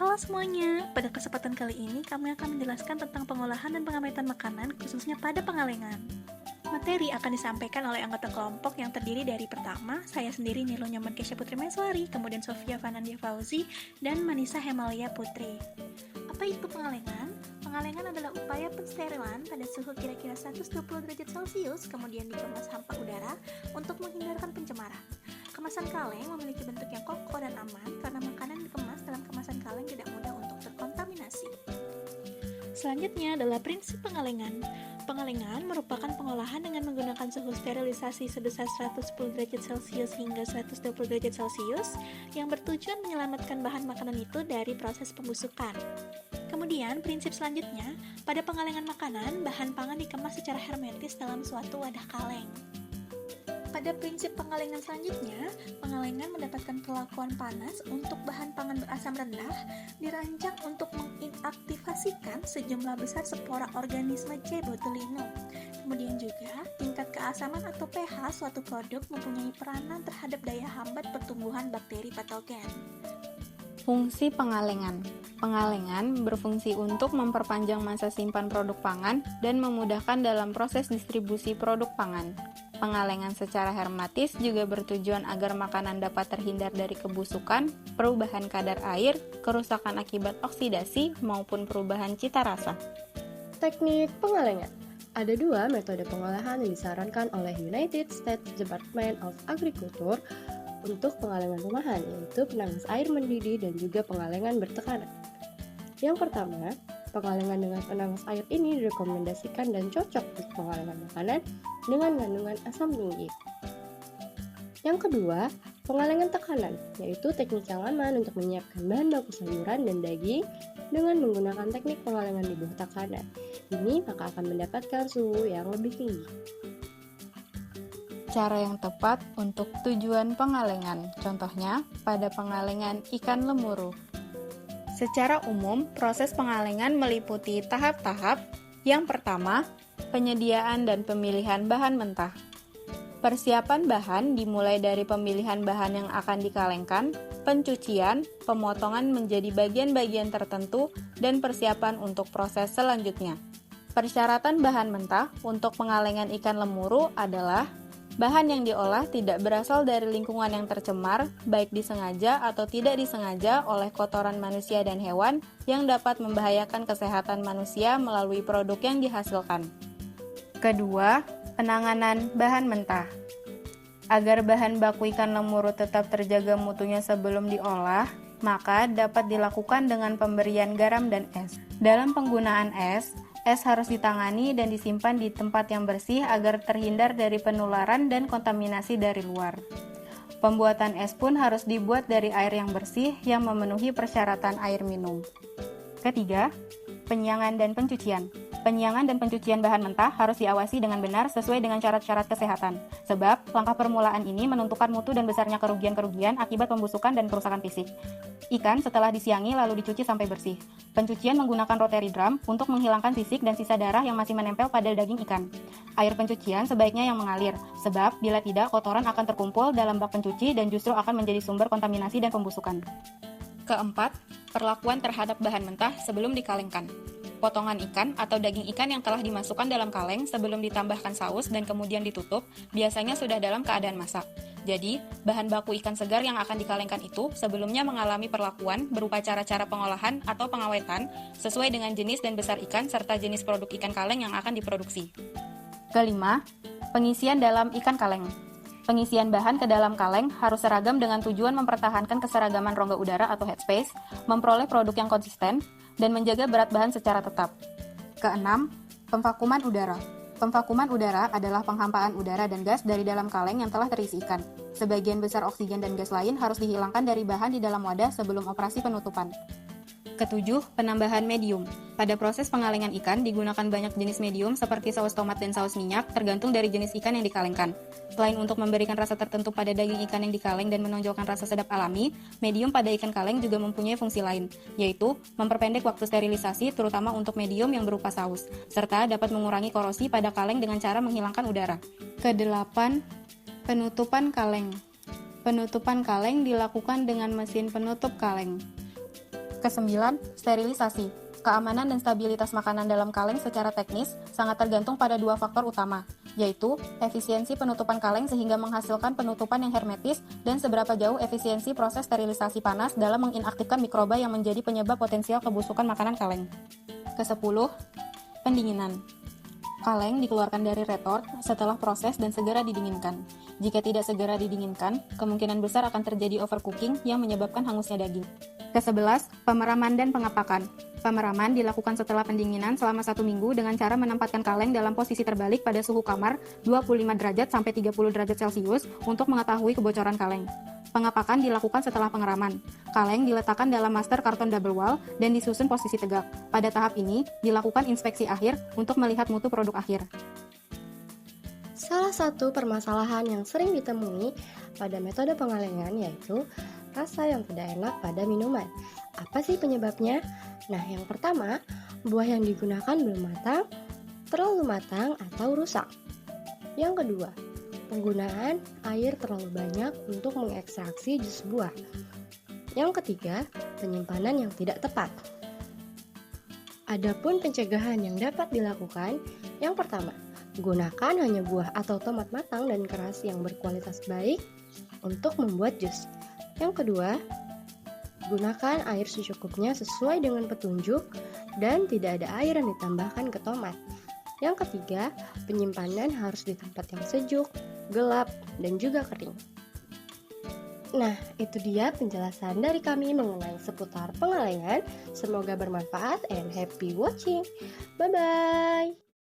Halo semuanya, pada kesempatan kali ini kami akan menjelaskan tentang pengolahan dan pengawetan makanan khususnya pada pengalengan. Materi akan disampaikan oleh anggota kelompok yang terdiri dari pertama, saya sendiri Nilo Nyoman Kesha Putri Meswari, kemudian Sofia Fanandia Fauzi, dan Manisa Hemalia Putri. Apa itu pengalengan? Pengalengan adalah upaya pensterilan pada suhu kira-kira 120 derajat Celcius, kemudian dikemas hampa udara untuk menghindarkan pencemaran. Kemasan kaleng memiliki bentuk yang kokoh dan aman karena makanan dikemas dalam kemasan kaleng tidak mudah untuk terkontaminasi. Selanjutnya adalah prinsip pengalengan. Pengalengan merupakan pengolahan dengan menggunakan suhu sterilisasi sebesar 110 derajat Celcius hingga 120 derajat Celcius yang bertujuan menyelamatkan bahan makanan itu dari proses pembusukan. Kemudian, prinsip selanjutnya, pada pengalengan makanan, bahan pangan dikemas secara hermetis dalam suatu wadah kaleng. Pada prinsip pengalengan selanjutnya, pengalengan mendapatkan perlakuan panas untuk bahan pangan berasam rendah dirancang untuk menginaktivasikan sejumlah besar spora organisme C. botulinum. Kemudian juga, tingkat keasaman atau pH suatu produk mempunyai peranan terhadap daya hambat pertumbuhan bakteri patogen. Fungsi pengalengan. Pengalengan berfungsi untuk memperpanjang masa simpan produk pangan dan memudahkan dalam proses distribusi produk pangan. Pengalengan secara hermetis juga bertujuan agar makanan dapat terhindar dari kebusukan, perubahan kadar air, kerusakan akibat oksidasi, maupun perubahan cita rasa. Teknik pengalengan. Ada dua metode pengolahan yang disarankan oleh United States Department of Agriculture untuk pengalengan rumahan, yaitu penanggas air mendidih dan juga pengalengan bertekanan. Yang pertama, pengalengan dengan penanggas air ini direkomendasikan dan cocok untuk pengalengan makanan dengan kandungan asam tinggi. Yang kedua, pengalengan tekanan, yaitu teknik yang aman untuk menyiapkan bahan baku sayuran dan daging dengan menggunakan teknik pengalengan di bawah tekanan. Ini maka akan mendapatkan suhu yang lebih tinggi. Cara yang tepat untuk tujuan pengalengan, contohnya pada pengalengan ikan lemuru. Secara umum, proses pengalengan meliputi tahap-tahap. Yang pertama, penyediaan dan pemilihan bahan mentah. Persiapan bahan dimulai dari pemilihan bahan yang akan dikalengkan, pencucian, pemotongan menjadi bagian-bagian tertentu, dan persiapan untuk proses selanjutnya. Persyaratan bahan mentah untuk pengalengan ikan lemuru adalah bahan yang diolah tidak berasal dari lingkungan yang tercemar, baik disengaja atau tidak disengaja oleh kotoran manusia dan hewan yang dapat membahayakan kesehatan manusia melalui produk yang dihasilkan. Kedua, penanganan bahan mentah. Agar bahan baku ikan lemuru tetap terjaga mutunya sebelum diolah, maka dapat dilakukan dengan pemberian garam dan es. Dalam penggunaan es harus ditangani dan disimpan di tempat yang bersih agar terhindar dari penularan dan kontaminasi dari luar. Pembuatan es pun harus dibuat dari air yang bersih yang memenuhi persyaratan air minum. Ketiga, penyiangan dan pencucian. Penyiangan dan pencucian bahan mentah harus diawasi dengan benar sesuai dengan syarat-syarat kesehatan. Sebab, langkah permulaan ini menentukan mutu dan besarnya kerugian-kerugian akibat pembusukan dan kerusakan fisik. Ikan setelah disiangi lalu dicuci sampai bersih. Pencucian menggunakan rotary drum untuk menghilangkan sisik dan sisa darah yang masih menempel pada daging ikan. Air pencucian sebaiknya yang mengalir, sebab bila tidak kotoran akan terkumpul dalam bak pencuci dan justru akan menjadi sumber kontaminasi dan pembusukan. Keempat, perlakuan terhadap bahan mentah sebelum dikalengkan. Potongan ikan atau daging ikan yang telah dimasukkan dalam kaleng sebelum ditambahkan saus dan kemudian ditutup, biasanya sudah dalam keadaan masak. Jadi, bahan baku ikan segar yang akan dikalengkan itu sebelumnya mengalami perlakuan berupa cara-cara pengolahan atau pengawetan sesuai dengan jenis dan besar ikan serta jenis produk ikan kaleng yang akan diproduksi. Kelima, pengisian dalam ikan kaleng. Pengisian bahan ke dalam kaleng harus seragam dengan tujuan mempertahankan keseragaman rongga udara atau headspace, memperoleh produk yang konsisten, dan menjaga berat bahan secara tetap. Keenam, pemvakuman udara. Pemvakuman udara adalah penghampaan udara dan gas dari dalam kaleng yang telah terisi ikan. Sebagian besar oksigen dan gas lain harus dihilangkan dari bahan di dalam wadah sebelum operasi penutupan. Ketujuh, penambahan medium. Pada proses pengalengan ikan digunakan banyak jenis medium seperti saus tomat dan saus minyak tergantung dari jenis ikan yang dikalengkan. Selain untuk memberikan rasa tertentu pada daging ikan yang dikaleng dan menonjolkan rasa sedap alami, medium pada ikan kaleng juga mempunyai fungsi lain, yaitu memperpendek waktu sterilisasi terutama untuk medium yang berupa saus, serta dapat mengurangi korosi pada kaleng dengan cara menghilangkan udara. Kedelapan, penutupan kaleng. Penutupan kaleng dilakukan dengan mesin penutup kaleng. Kesembilan, sterilisasi. Keamanan dan stabilitas makanan dalam kaleng secara teknis sangat tergantung pada dua faktor utama, yaitu efisiensi penutupan kaleng sehingga menghasilkan penutupan yang hermetis dan seberapa jauh efisiensi proses sterilisasi panas dalam menginaktifkan mikroba yang menjadi penyebab potensial kebusukan makanan kaleng. Kesepuluh, pendinginan. Kaleng dikeluarkan dari retort setelah proses dan segera didinginkan. Jika tidak segera didinginkan, kemungkinan besar akan terjadi overcooking yang menyebabkan hangusnya daging. Ke-11, pemeraman dan pengapakan. Pemeraman dilakukan setelah pendinginan selama 1 minggu dengan cara menempatkan kaleng dalam posisi terbalik pada suhu kamar 25 derajat sampai 30 derajat Celcius untuk mengetahui kebocoran kaleng. Pengapakan dilakukan setelah pengeraman. Kaleng diletakkan dalam master karton double wall dan disusun posisi tegak. Pada tahap ini, dilakukan inspeksi akhir untuk melihat mutu produk akhir. Salah satu permasalahan yang sering ditemui pada metode pengalengan yaitu rasa yang tidak enak pada minuman. Apa sih penyebabnya? Nah, yang pertama, buah yang digunakan belum matang, terlalu matang, atau rusak. Yang kedua, penggunaan air terlalu banyak untuk mengekstraksi jus buah. Yang ketiga, penyimpanan yang tidak tepat. Adapun pencegahan yang dapat dilakukan, yang pertama, gunakan hanya buah atau tomat matang dan keras yang berkualitas baik untuk membuat jus. Yang kedua, gunakan air secukupnya sesuai dengan petunjuk dan tidak ada air yang ditambahkan ke tomat. Yang ketiga, penyimpanan harus di tempat yang sejuk, gelap, dan juga kering. Nah, itu dia penjelasan dari kami mengenai seputar pengalengan. Semoga bermanfaat and happy watching. Bye-bye.